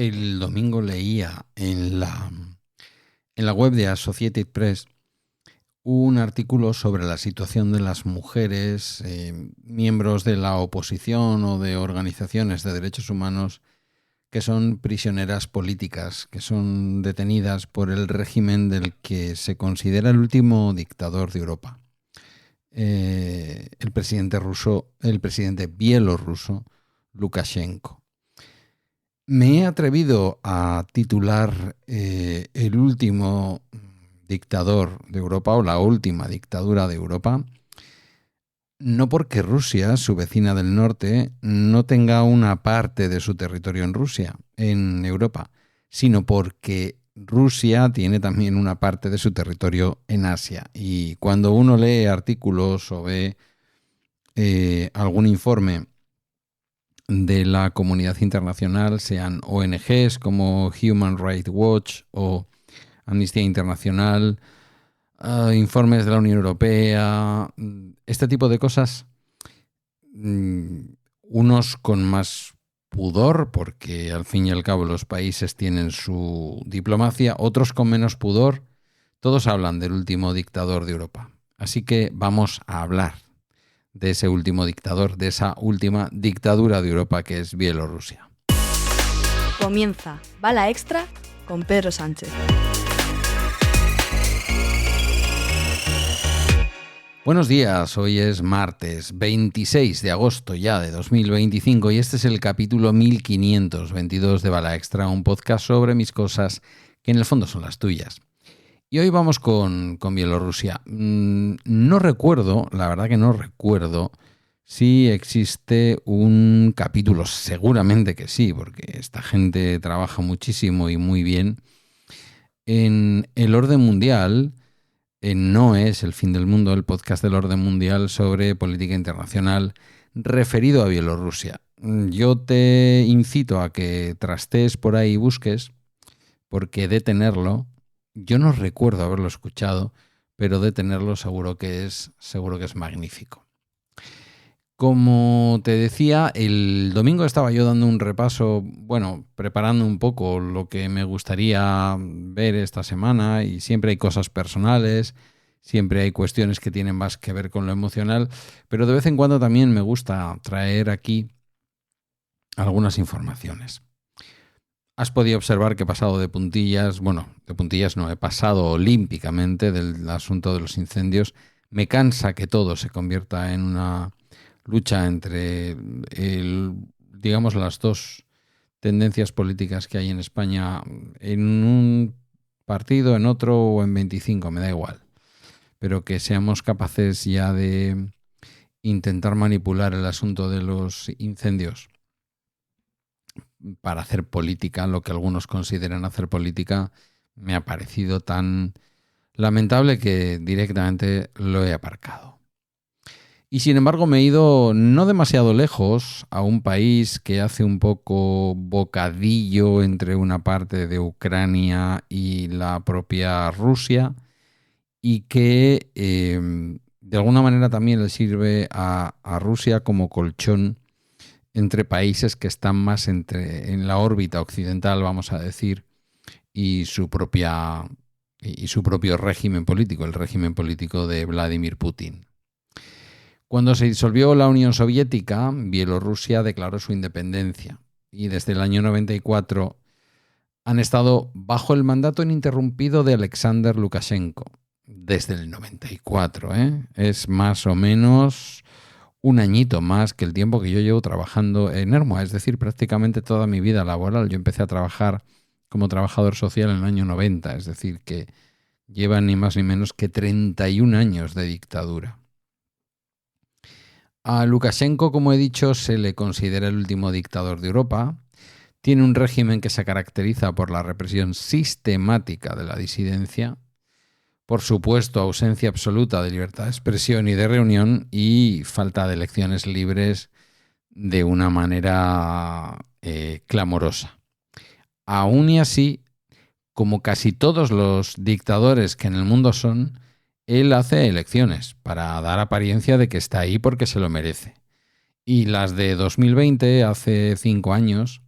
El domingo leía en la web de Associated Press un artículo sobre la situación de las mujeres, miembros de la oposición o de organizaciones de derechos humanos que son prisioneras políticas, que son detenidas por el régimen del que se considera el último dictador de Europa. El presidente bielorruso, Lukashenko. Me he atrevido a titular el último dictador de Europa o la última dictadura de Europa, no porque Rusia, su vecina del norte, no tenga una parte de su territorio en Europa, sino porque Rusia tiene también una parte de su territorio en Asia. Y cuando uno lee artículos o ve algún informe de la comunidad internacional, sean ONGs como Human Rights Watch o Amnistía Internacional, informes de la Unión Europea, este tipo de cosas, unos con más pudor, porque al fin y al cabo los países tienen su diplomacia, otros con menos pudor, todos hablan del último dictador de Europa. Así que vamos a hablar de ese último dictador, de esa última dictadura de Europa que es Bielorrusia. Comienza Bala Extra con Pedro Sánchez. Buenos días, hoy es martes 26 de agosto ya de 2025 y este es el capítulo 1522 de Bala Extra, un podcast sobre mis cosas que en el fondo son las tuyas. Y hoy vamos con Bielorrusia. No recuerdo, la verdad que no recuerdo si existe un capítulo, seguramente que sí, porque esta gente trabaja muchísimo y muy bien. En el orden mundial, No es el fin del mundo, el podcast del orden mundial sobre política internacional referido a Bielorrusia. Yo te incito a que trastees por ahí y busques, porque de tenerlo, yo no recuerdo haberlo escuchado, pero de tenerlo seguro que es magnífico. Como te decía, el domingo estaba yo dando un repaso, preparando un poco lo que me gustaría ver esta semana, y siempre hay cosas personales, siempre hay cuestiones que tienen más que ver con lo emocional, pero de vez en cuando también me gusta traer aquí algunas informaciones. Has podido observar que he pasado de puntillas no, he pasado olímpicamente del asunto de los incendios. Me cansa que todo se convierta en una lucha entre las dos tendencias políticas que hay en España, en un partido, en otro o en 25, me da igual. Pero que seamos capaces ya de intentar manipular el asunto de los incendios para hacer política, lo que algunos consideran hacer política, me ha parecido tan lamentable que directamente lo he aparcado. Y sin embargo me he ido no demasiado lejos a un país que hace un poco bocadillo entre una parte de Ucrania y la propia Rusia y que de alguna manera también le sirve a Rusia como colchón entre países que están más en la órbita occidental, vamos a decir, y su propio régimen político, el régimen político de Vladimir Putin. Cuando se disolvió la Unión Soviética, Bielorrusia declaró su independencia y desde el año 94 han estado bajo el mandato ininterrumpido de Alexander Lukashenko. Desde el 94, es más o menos un añito más que el tiempo que yo llevo trabajando en Ermua, es decir, prácticamente toda mi vida laboral. Yo empecé a trabajar como trabajador social en el año 90, es decir, que llevan ni más ni menos que 31 años de dictadura. A Lukashenko, como he dicho, se le considera el último dictador de Europa. Tiene un régimen que se caracteriza por la represión sistemática de la disidencia, por supuesto, ausencia absoluta de libertad de expresión y de reunión y falta de elecciones libres de una manera clamorosa. Aún y así, como casi todos los dictadores que en el mundo son, él hace elecciones para dar apariencia de que está ahí porque se lo merece. Y las de 2020, hace 5 años,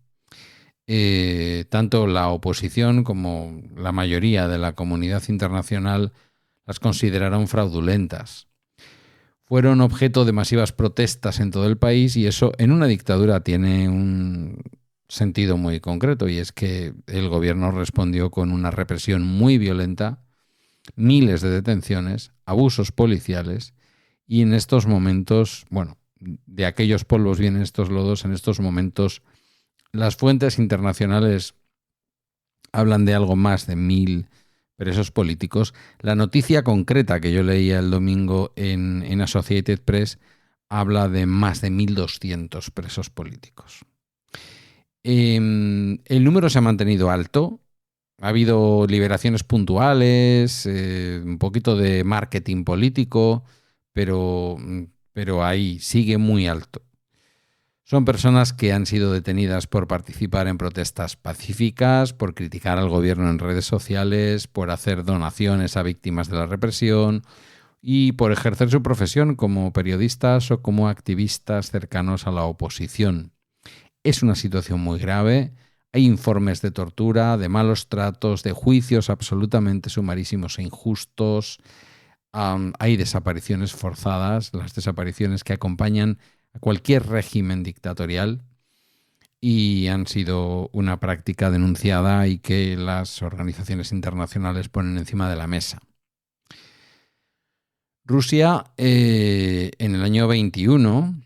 tanto la oposición como la mayoría de la comunidad internacional las consideraron fraudulentas. Fueron objeto de masivas protestas en todo el país y eso en una dictadura tiene un sentido muy concreto, y es que el gobierno respondió con una represión muy violenta, miles de detenciones, abusos policiales, y en estos momentos, bueno, de aquellos polvos vienen estos lodos. En estos momentos las fuentes internacionales hablan de algo más de 1.000 presos políticos. La noticia concreta que yo leía el domingo en Associated Press habla de más de 1.200 presos políticos. El número se ha mantenido alto. Ha habido liberaciones puntuales, un poquito de marketing político, pero ahí sigue muy alto. Son personas que han sido detenidas por participar en protestas pacíficas, por criticar al gobierno en redes sociales, por hacer donaciones a víctimas de la represión y por ejercer su profesión como periodistas o como activistas cercanos a la oposición. Es una situación muy grave. Hay informes de tortura, de malos tratos, de juicios absolutamente sumarísimos e injustos. Hay desapariciones forzadas, las desapariciones que acompañan a cualquier régimen dictatorial, y han sido una práctica denunciada y que las organizaciones internacionales ponen encima de la mesa. Rusia en el año 21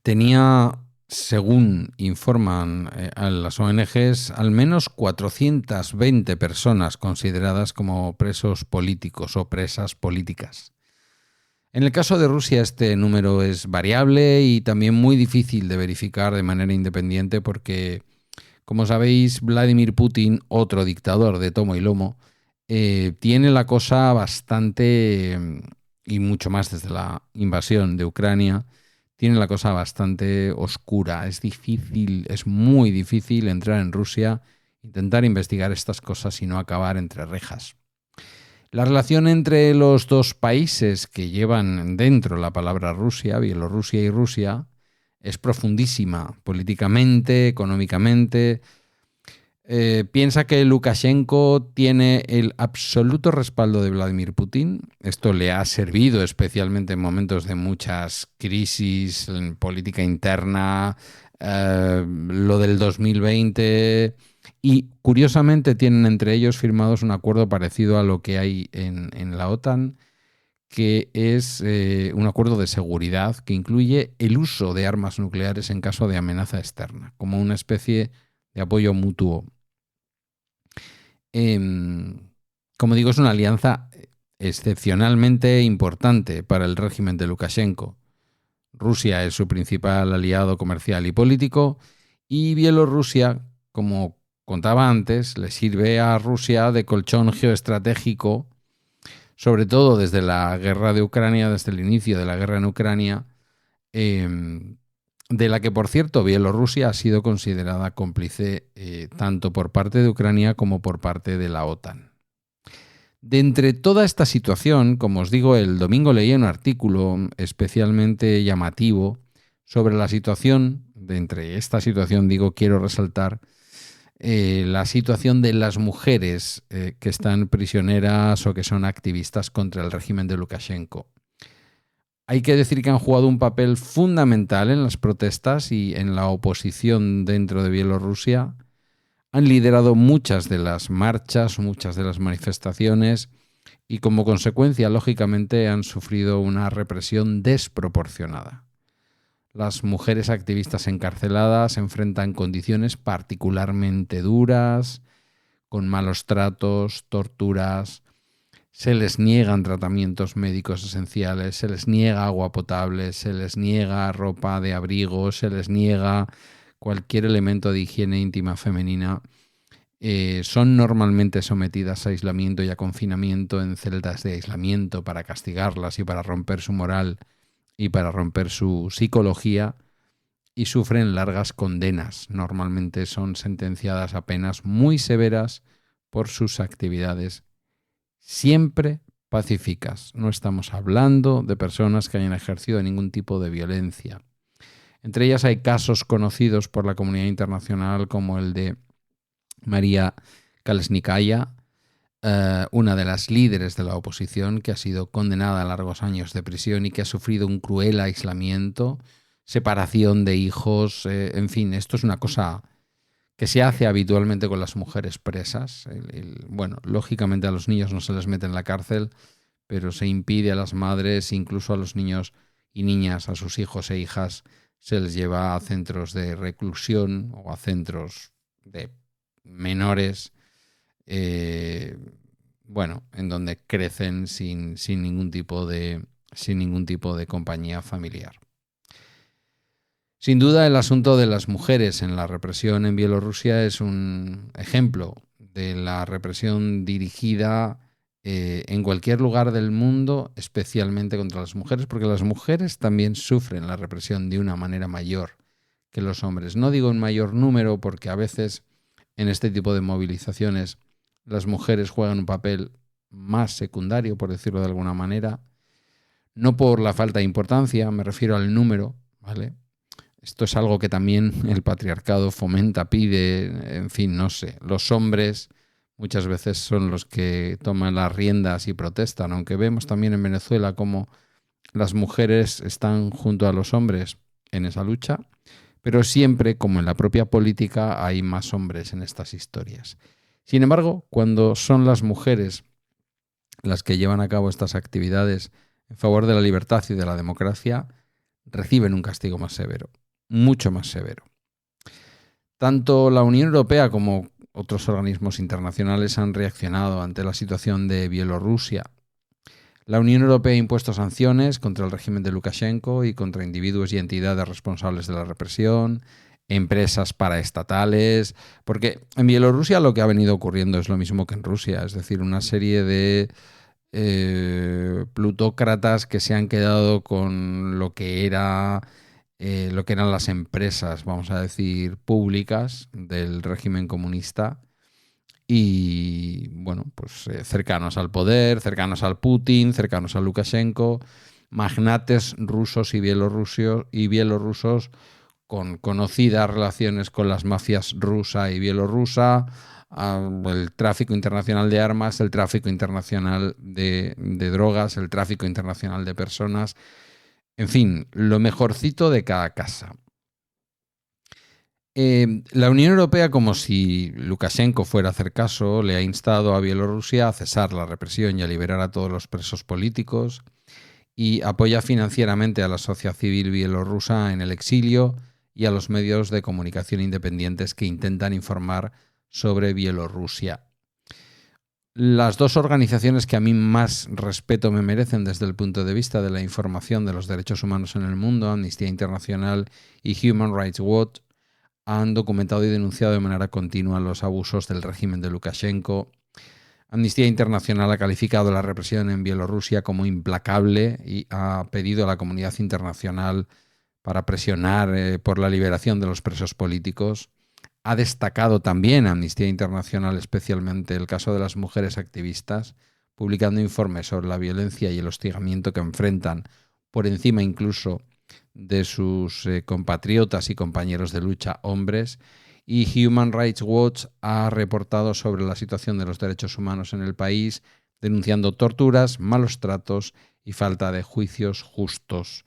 tenía, según informan a las ONGs, al menos 420 personas consideradas como presos políticos o presas políticas. En el caso de Rusia este número es variable y también muy difícil de verificar de manera independiente porque, como sabéis, Vladimir Putin, otro dictador de tomo y lomo, tiene la cosa bastante, y mucho más desde la invasión de Ucrania, tiene la cosa bastante oscura. Es difícil, es muy difícil entrar en Rusia, intentar investigar estas cosas y no acabar entre rejas. La relación entre los dos países que llevan dentro la palabra Rusia, Bielorrusia y Rusia, es profundísima políticamente, económicamente. Piensa que Lukashenko tiene el absoluto respaldo de Vladimir Putin. Esto le ha servido especialmente en momentos de muchas crisis en política interna, lo del 2020... Y curiosamente tienen entre ellos firmados un acuerdo parecido a lo que hay en la OTAN, que es un acuerdo de seguridad que incluye el uso de armas nucleares en caso de amenaza externa, como una especie de apoyo mutuo. Como digo, es una alianza excepcionalmente importante para el régimen de Lukashenko. Rusia es su principal aliado comercial y político, y Bielorrusia, como contaba antes, le sirve a Rusia de colchón geoestratégico, sobre todo desde la guerra de Ucrania, desde el inicio de la guerra en Ucrania, de la que, por cierto, Bielorrusia ha sido considerada cómplice tanto por parte de Ucrania como por parte de la OTAN. De entre toda esta situación, como os digo, el domingo leí un artículo especialmente llamativo sobre la situación, de entre esta situación, quiero resaltar la situación de las mujeres que están prisioneras o que son activistas contra el régimen de Lukashenko. Hay que decir que han jugado un papel fundamental en las protestas y en la oposición dentro de Bielorrusia. Han liderado muchas de las marchas, muchas de las manifestaciones, y como consecuencia, lógicamente, han sufrido una represión desproporcionada. Las mujeres activistas encarceladas se enfrentan condiciones particularmente duras, con malos tratos, torturas. Se les niegan tratamientos médicos esenciales, se les niega agua potable, se les niega ropa de abrigo, se les niega cualquier elemento de higiene íntima femenina. Son normalmente sometidas a aislamiento y a confinamiento en celdas de aislamiento para castigarlas y para romper su moral y para romper su psicología, y sufren largas condenas. Normalmente son sentenciadas a penas muy severas por sus actividades, siempre pacíficas. No estamos hablando de personas que hayan ejercido ningún tipo de violencia. Entre ellas hay casos conocidos por la comunidad internacional como el de María Kalesnikaya, una de las líderes de la oposición que ha sido condenada a largos años de prisión y que ha sufrido un cruel aislamiento, separación de hijos, en fin, esto es una cosa que se hace habitualmente con las mujeres presas. Bueno, lógicamente a los niños no se les mete en la cárcel, pero se impide a las madres, incluso a los niños y niñas, a sus hijos e hijas, se les lleva a centros de reclusión o a centros de menores, en donde crecen sin ningún tipo de compañía familiar. Sin duda, el asunto de las mujeres en la represión en Bielorrusia es un ejemplo de la represión dirigida en cualquier lugar del mundo, especialmente contra las mujeres, porque las mujeres también sufren la represión de una manera mayor que los hombres. No digo en mayor número, porque a veces en este tipo de movilizaciones las mujeres juegan un papel más secundario, por decirlo de alguna manera, no por la falta de importancia, me refiero al número, ¿vale? Esto es algo que también el patriarcado fomenta, pide, en fin, no sé. Los hombres muchas veces son los que toman las riendas y protestan, aunque vemos también en Venezuela cómo las mujeres están junto a los hombres en esa lucha, pero siempre, como en la propia política, hay más hombres en estas historias. Sin embargo, cuando son las mujeres las que llevan a cabo estas actividades en favor de la libertad y de la democracia, reciben un castigo más severo, mucho más severo. Tanto la Unión Europea como otros organismos internacionales han reaccionado ante la situación de Bielorrusia. La Unión Europea ha impuesto sanciones contra el régimen de Lukashenko y contra individuos y entidades responsables de la represión, empresas paraestatales, porque en Bielorrusia lo que ha venido ocurriendo es lo mismo que en Rusia, es decir, una serie de plutócratas que se han quedado con lo que eran las empresas, vamos a decir, públicas del régimen comunista y, cercanos al poder, cercanos al Putin, cercanos a Lukashenko, magnates rusos y bielorrusos con conocidas relaciones con las mafias rusa y bielorrusa, el tráfico internacional de armas, el tráfico internacional de drogas, el tráfico internacional de personas, en fin, lo mejorcito de cada casa. La Unión Europea, como si Lukashenko fuera a hacer caso, le ha instado a Bielorrusia a cesar la represión y a liberar a todos los presos políticos y apoya financieramente a la sociedad civil bielorrusa en el exilio y a los medios de comunicación independientes que intentan informar sobre Bielorrusia. Las dos organizaciones que a mí más respeto me merecen desde el punto de vista de la información de los derechos humanos en el mundo, Amnistía Internacional y Human Rights Watch, han documentado y denunciado de manera continua los abusos del régimen de Lukashenko. Amnistía Internacional ha calificado la represión en Bielorrusia como implacable y ha pedido a la comunidad internacional para presionar por la liberación de los presos políticos. Ha destacado también Amnistía Internacional especialmente el caso de las mujeres activistas, publicando informes sobre la violencia y el hostigamiento que enfrentan, por encima incluso de sus compatriotas y compañeros de lucha hombres. Y Human Rights Watch ha reportado sobre la situación de los derechos humanos en el país, denunciando torturas, malos tratos y falta de juicios justos.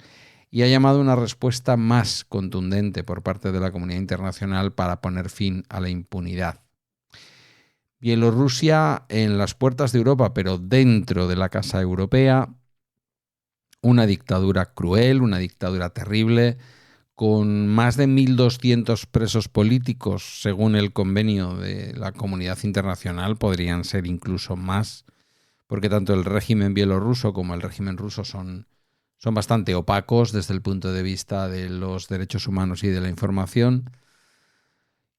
Y ha llamado a una respuesta más contundente por parte de la comunidad internacional para poner fin a la impunidad. Bielorrusia en las puertas de Europa, pero dentro de la Casa Europea, una dictadura cruel, una dictadura terrible, con más de 1.200 presos políticos, según el convenio de la comunidad internacional, podrían ser incluso más, porque tanto el régimen bielorruso como el régimen ruso son bastante opacos desde el punto de vista de los derechos humanos y de la información.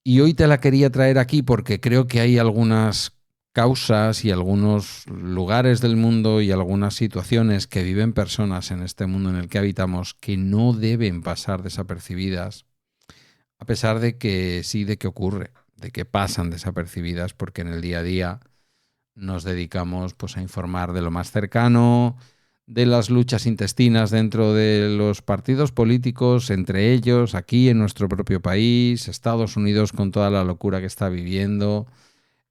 Y hoy te la quería traer aquí porque creo que hay algunas causas y algunos lugares del mundo y algunas situaciones que viven personas en este mundo en el que habitamos que no deben pasar desapercibidas, a pesar de que sí, de que ocurre, de que pasan desapercibidas, porque en el día a día nos dedicamos pues a informar de lo más cercano, de las luchas intestinas dentro de los partidos políticos, entre ellos, aquí en nuestro propio país, Estados Unidos con toda la locura que está viviendo,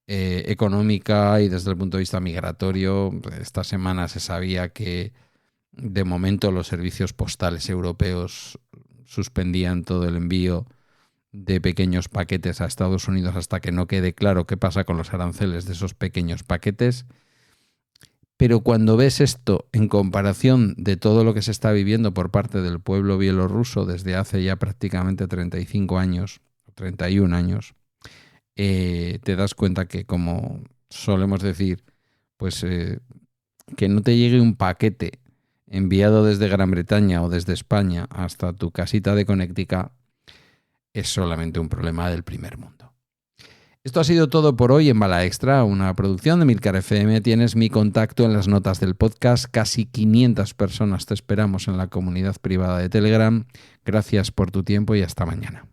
económica y desde el punto de vista migratorio. Esta semana se sabía que de momento los servicios postales europeos suspendían todo el envío de pequeños paquetes a Estados Unidos hasta que no quede claro qué pasa con los aranceles de esos pequeños paquetes. Pero cuando ves esto en comparación de todo lo que se está viviendo por parte del pueblo bielorruso desde hace ya prácticamente 35 años, 31 años, te das cuenta que, como solemos decir, pues que no te llegue un paquete enviado desde Gran Bretaña o desde España hasta tu casita de Connecticut es solamente un problema del primer mundo. Esto ha sido todo por hoy en Bala Extra, una producción de Milcar FM. Tienes mi contacto en las notas del podcast. Casi 500 personas te esperamos en la comunidad privada de Telegram. Gracias por tu tiempo y hasta mañana.